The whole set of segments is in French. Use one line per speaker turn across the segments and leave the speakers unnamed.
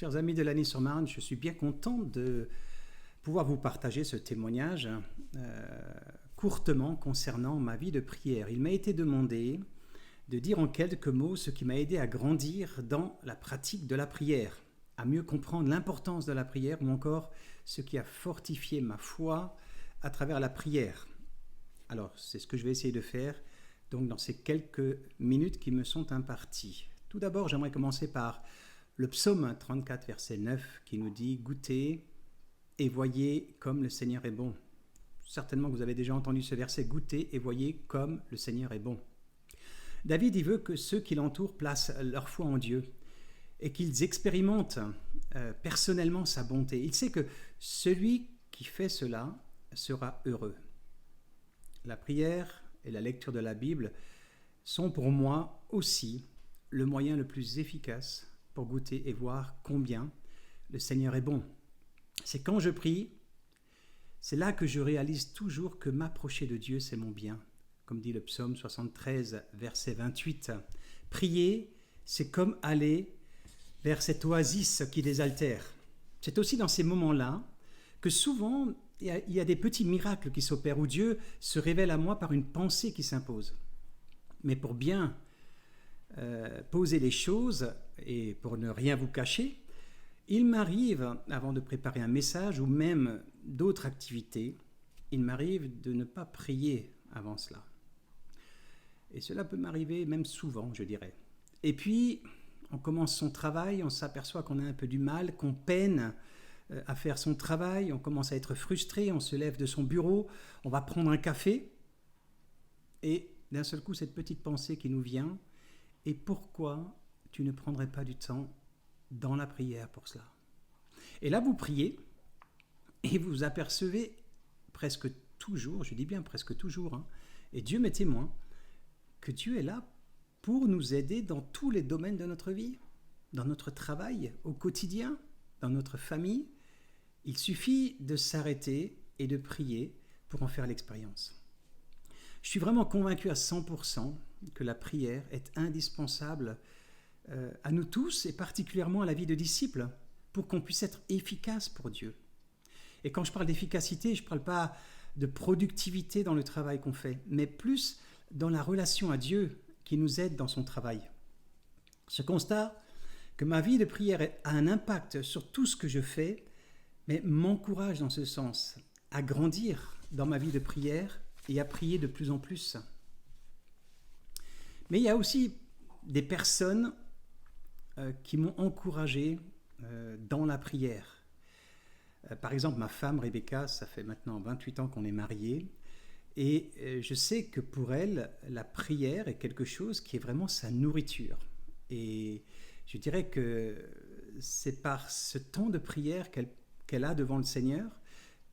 Chers amis de l'Agny-sur-Marne, je suis bien content de pouvoir vous partager ce témoignage courtement concernant ma vie de prière. Il m'a été demandé de dire en quelques mots ce qui m'a aidé à grandir dans la pratique de la prière, à mieux comprendre l'importance de la prière ou encore ce qui a fortifié ma foi à travers la prière. Alors, c'est ce que je vais essayer de faire donc dans ces quelques minutes qui me sont imparties. Tout d'abord, j'aimerais commencer par le psaume 34, verset 9, qui nous dit « Goûtez et voyez comme le Seigneur est bon ». Certainement que vous avez déjà entendu ce verset « Goûtez et voyez comme le Seigneur est bon ». David, il veut que ceux qui l'entourent placent leur foi en Dieu et qu'ils expérimentent personnellement sa bonté. Il sait que celui qui fait cela sera heureux. La prière et la lecture de la Bible sont pour moi aussi le moyen le plus efficace pour goûter et voir combien le Seigneur est bon. C'est quand je prie, c'est là que je réalise toujours que m'approcher de Dieu, c'est mon bien. Comme dit le psaume 73, verset 28. Prier, c'est comme aller vers cette oasis qui désaltère. C'est aussi dans ces moments-là que souvent, il y a des petits miracles qui s'opèrent où Dieu se révèle à moi par une pensée qui s'impose. Mais pour bien poser les choses et pour ne rien vous cacher, il m'arrive, avant de préparer un message ou même d'autres activités, il m'arrive de ne pas prier avant cela. Et cela peut m'arriver même souvent, je dirais. Et puis, on commence son travail, on s'aperçoit qu'on a un peu du mal, qu'on peine à faire son travail, on commence à être frustré, on se lève de son bureau, on va prendre un café, et d'un seul coup, cette petite pensée qui nous vient, et pourquoi tu ne prendrais pas du temps dans la prière pour cela? Et là, vous priez, et vous apercevez presque toujours, je dis bien presque toujours, et Dieu m'est témoin, que Dieu est là pour nous aider dans tous les domaines de notre vie, dans notre travail, au quotidien, dans notre famille. Il suffit de s'arrêter et de prier pour en faire l'expérience. Je suis vraiment convaincu à 100% que la prière est indispensable à nous tous et particulièrement à la vie de disciples pour qu'on puisse être efficace pour Dieu. Et quand je parle d'efficacité, je ne parle pas de productivité dans le travail qu'on fait, mais plus dans la relation à Dieu qui nous aide dans son travail. Ce constat que ma vie de prière a un impact sur tout ce que je fais, mais m'encourage dans ce sens à grandir dans ma vie de prière et à prier de plus en plus. Mais il y a aussi des personnes qui m'ont encouragé dans la prière. Par exemple, ma femme Rebecca, ça fait maintenant 28 ans qu'on est mariés, et je sais que pour elle, la prière est quelque chose qui est vraiment sa nourriture. Et je dirais que c'est par ce temps de prière qu'elle a devant le Seigneur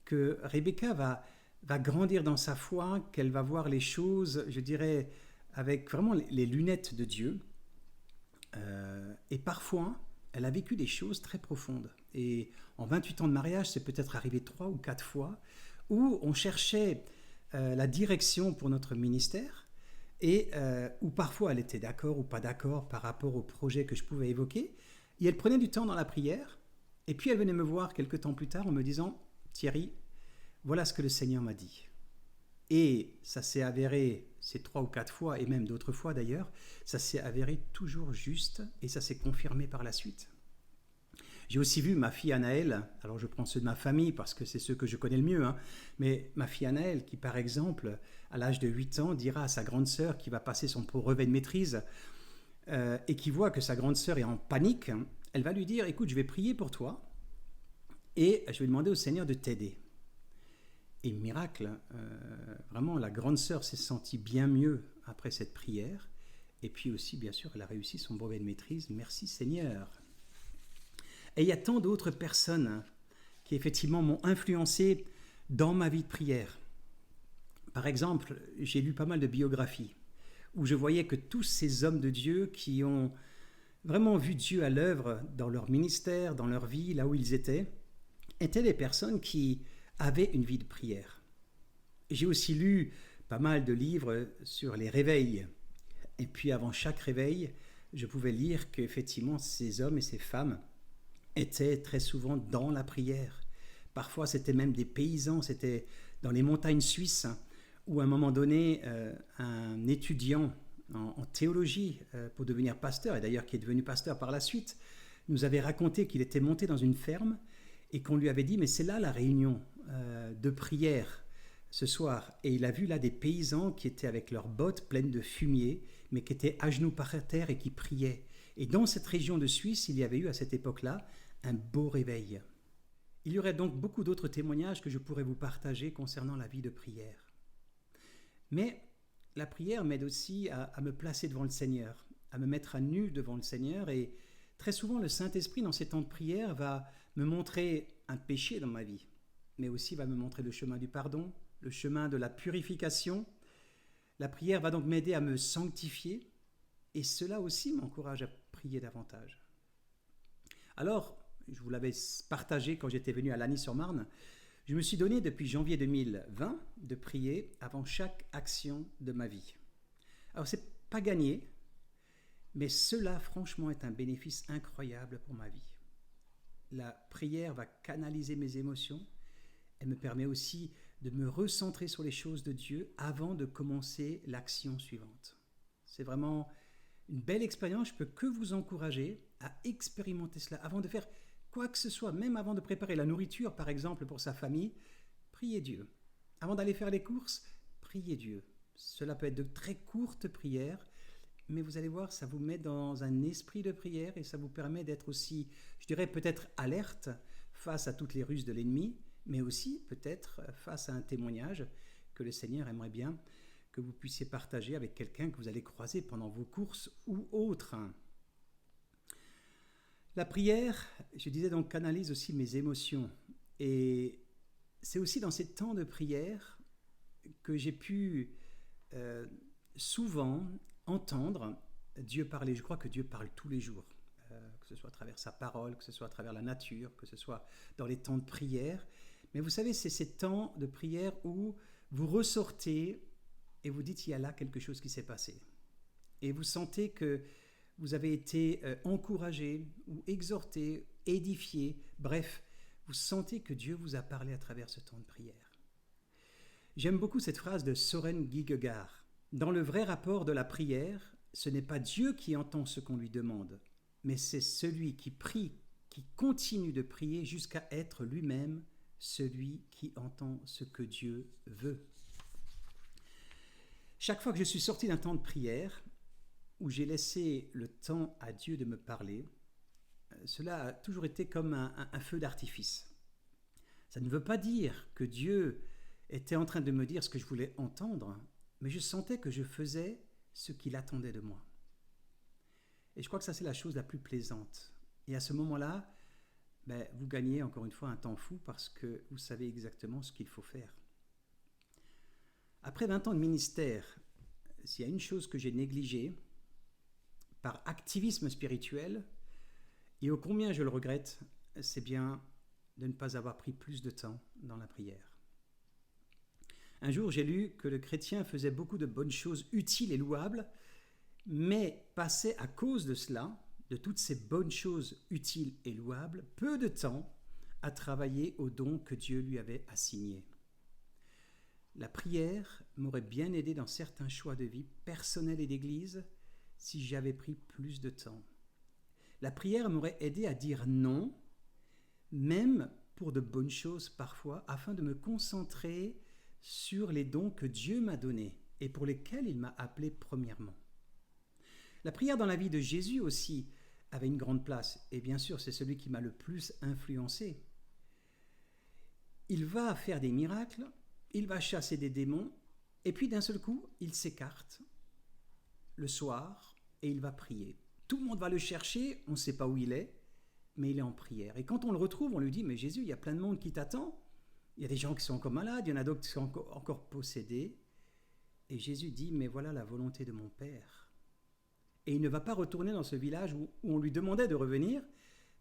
que Rebecca va grandir dans sa foi, qu'elle va voir les choses, je dirais, avec vraiment les lunettes de Dieu. Et parfois, elle a vécu des choses très profondes. Et en 28 ans de mariage, c'est peut-être arrivé 3 ou 4 fois où on cherchait la direction pour notre ministère et où parfois elle était d'accord ou pas d'accord par rapport au projet que je pouvais évoquer. Et elle prenait du temps dans la prière et puis elle venait me voir quelques temps plus tard en me disant « Thierry, voilà ce que le Seigneur m'a dit ». Et ça s'est avéré, ces 3 ou 4 fois, et même d'autres fois d'ailleurs, ça s'est avéré toujours juste et ça s'est confirmé par la suite. J'ai aussi vu ma fille Anaëlle, alors je prends ceux de ma famille parce que c'est ceux que je connais le mieux, mais ma fille Anaëlle qui par exemple, à l'âge de 8 ans, dira à sa grande sœur qui va passer son brevet de maîtrise et qui voit que sa grande sœur est en panique, elle va lui dire « Écoute, je vais prier pour toi et je vais demander au Seigneur de t'aider ». Et miracle, vraiment la grande sœur s'est sentie bien mieux après cette prière. Et puis aussi, bien sûr, elle a réussi son brevet de maîtrise. Merci Seigneur. Et il y a tant d'autres personnes qui effectivement m'ont influencé dans ma vie de prière. Par exemple, j'ai lu pas mal de biographies où je voyais que tous ces hommes de Dieu qui ont vraiment vu Dieu à l'œuvre dans leur ministère, dans leur vie, là où ils étaient des personnes qui avaient une vie de prière. J'ai aussi lu pas mal de livres sur les réveils. Et puis avant chaque réveil, je pouvais lire qu'effectivement ces hommes et ces femmes était très souvent dans la prière. Parfois, c'était même des paysans, c'était dans les montagnes suisses, où à un moment donné, un étudiant en théologie pour devenir pasteur, et d'ailleurs qui est devenu pasteur par la suite, nous avait raconté qu'il était monté dans une ferme et qu'on lui avait dit, mais c'est là la réunion de prière ce soir. Et il a vu là des paysans qui étaient avec leurs bottes pleines de fumier, mais qui étaient à genoux par terre et qui priaient. Et dans cette région de Suisse, il y avait eu à cette époque-là un beau réveil. Il y aurait donc beaucoup d'autres témoignages que je pourrais vous partager concernant la vie de prière. Mais la prière m'aide aussi à me placer devant le Seigneur, à me mettre à nu devant le Seigneur. Et très souvent, le Saint-Esprit, dans ces temps de prière, va me montrer un péché dans ma vie, mais aussi va me montrer le chemin du pardon, le chemin de la purification. La prière va donc m'aider à me sanctifier, et cela aussi m'encourage à prier davantage. Alors, je vous l'avais partagé quand j'étais venu à Lagny-sur-Marne, je me suis donné depuis janvier 2020 de prier avant chaque action de ma vie. Alors, c'est pas gagné, mais cela, franchement, est un bénéfice incroyable pour ma vie. La prière va canaliser mes émotions. Elle me permet aussi de me recentrer sur les choses de Dieu avant de commencer l'action suivante. C'est vraiment une belle expérience. Je ne peux que vous encourager à expérimenter cela avant de faire quoi que ce soit, même avant de préparer la nourriture, par exemple, pour sa famille. Priez Dieu. Avant d'aller faire les courses, priez Dieu. Cela peut être de très courtes prières, mais vous allez voir, ça vous met dans un esprit de prière et ça vous permet d'être aussi, je dirais peut-être alerte face à toutes les ruses de l'ennemi, mais aussi peut-être face à un témoignage que le Seigneur aimerait bien que vous puissiez partager avec quelqu'un que vous allez croiser pendant vos courses ou autres. La prière, je disais donc, canalise aussi mes émotions. Et c'est aussi dans ces temps de prière que j'ai pu souvent entendre Dieu parler. Je crois que Dieu parle tous les jours, que ce soit à travers sa parole, que ce soit à travers la nature, que ce soit dans les temps de prière. Mais vous savez, c'est ces temps de prière où vous ressortez et vous dites, il y a là quelque chose qui s'est passé. Et vous sentez que vous avez été encouragé ou exhorté, édifié. Bref, vous sentez que Dieu vous a parlé à travers ce temps de prière. J'aime beaucoup cette phrase de Søren Kierkegaard. Dans le vrai rapport de la prière, ce n'est pas Dieu qui entend ce qu'on lui demande, mais c'est celui qui prie, qui continue de prier jusqu'à être lui-même celui qui entend ce que Dieu veut. Chaque fois que je suis sorti d'un temps de prière, où j'ai laissé le temps à Dieu de me parler, cela a toujours été comme un feu d'artifice. Ça ne veut pas dire que Dieu était en train de me dire ce que je voulais entendre, mais je sentais que je faisais ce qu'il attendait de moi. Et je crois que ça, c'est la chose la plus plaisante. Et à ce moment-là, vous gagnez encore une fois un temps fou parce que vous savez exactement ce qu'il faut faire. Après 20 ans de ministère, s'il y a une chose que j'ai négligée, par activisme spirituel, et ô combien je le regrette, c'est bien de ne pas avoir pris plus de temps dans la prière. Un jour, j'ai lu que le chrétien faisait beaucoup de bonnes choses utiles et louables, mais passait à cause de cela, de toutes ces bonnes choses utiles et louables, peu de temps à travailler aux dons que Dieu lui avait assignés. La prière m'aurait bien aidé dans certains choix de vie personnels et d'église si j'avais pris plus de temps. La prière m'aurait aidé à dire non, même pour de bonnes choses parfois, afin de me concentrer sur les dons que Dieu m'a donnés et pour lesquels il m'a appelé premièrement. La prière dans la vie de Jésus aussi avait une grande place, et bien sûr c'est celui qui m'a le plus influencé. Il va faire des miracles, il va chasser des démons, et puis d'un seul coup, il s'écarte le soir et il va prier. Tout le monde va le chercher, on ne sait pas où il est, mais il est en prière. Et quand on le retrouve, on lui dit, mais Jésus, il y a plein de monde qui t'attend. Il y a des gens qui sont encore malades, il y en a d'autres qui sont encore possédés. Et Jésus dit, mais voilà la volonté de mon Père. Et il ne va pas retourner dans ce village où on lui demandait de revenir,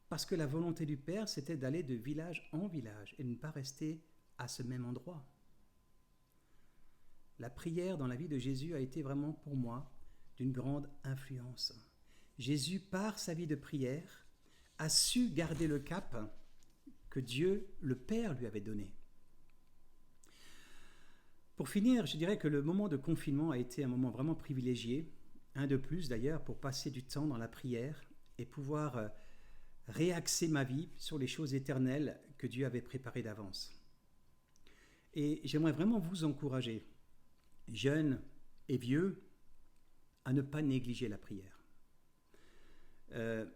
parce que la volonté du Père, c'était d'aller de village en village et de ne pas rester à ce même endroit. La prière dans la vie de Jésus a été vraiment pour moi d'une grande influence. Jésus, par sa vie de prière, a su garder le cap que Dieu, le Père, lui avait donné. Pour finir, je dirais que le moment de confinement a été un moment vraiment privilégié, un de plus d'ailleurs, pour passer du temps dans la prière et pouvoir réaxer ma vie sur les choses éternelles que Dieu avait préparées d'avance. Et j'aimerais vraiment vous encourager, jeunes et vieux, à ne pas négliger la prière.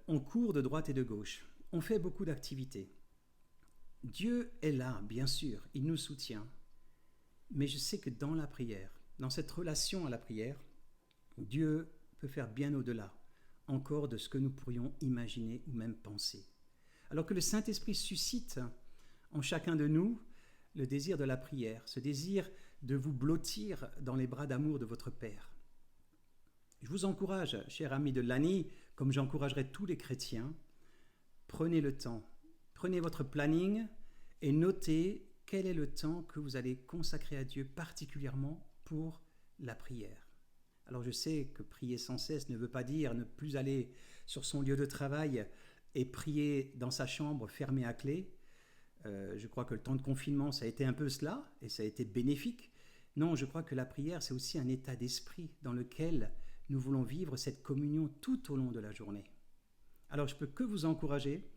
On court de droite et de gauche, on fait beaucoup d'activités. Dieu est là, bien sûr, il nous soutient. Mais je sais que dans la prière, dans cette relation à la prière, Dieu peut faire bien au-delà encore de ce que nous pourrions imaginer ou même penser. Alors que le Saint-Esprit suscite en chacun de nous le désir de la prière, ce désir de vous blottir dans les bras d'amour de votre Père. Je vous encourage, chers amis de l'ANI, comme j'encouragerai tous les chrétiens, prenez le temps, prenez votre planning et notez quel est le temps que vous allez consacrer à Dieu particulièrement pour la prière. Alors je sais que prier sans cesse ne veut pas dire ne plus aller sur son lieu de travail et prier dans sa chambre fermée à clé. Je crois que le temps de confinement, ça a été un peu cela et ça a été bénéfique. Non, je crois que la prière, c'est aussi un état d'esprit dans lequel nous voulons vivre cette communion tout au long de la journée. Alors je peux que vous encourager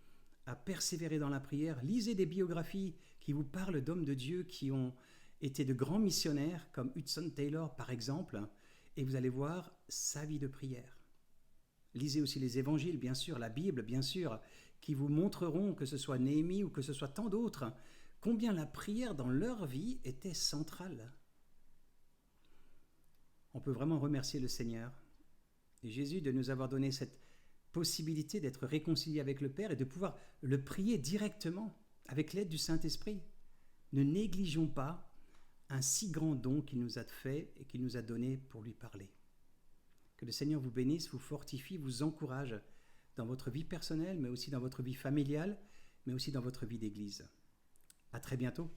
à persévérer dans la prière. Lisez des biographies qui vous parlent d'hommes de Dieu qui ont été de grands missionnaires, comme Hudson Taylor par exemple, et vous allez voir sa vie de prière. Lisez aussi les évangiles, bien sûr, la Bible, bien sûr, qui vous montreront, que ce soit Néhémie ou que ce soit tant d'autres, combien la prière dans leur vie était centrale. On peut vraiment remercier le Seigneur et Jésus de nous avoir donné cette possibilité d'être réconcilié avec le Père et de pouvoir le prier directement avec l'aide du Saint-Esprit. Ne négligeons pas un si grand don qu'il nous a fait et qu'il nous a donné pour lui parler. Que le Seigneur vous bénisse, vous fortifie, vous encourage dans votre vie personnelle, mais aussi dans votre vie familiale, mais aussi dans votre vie d'église. À très bientôt.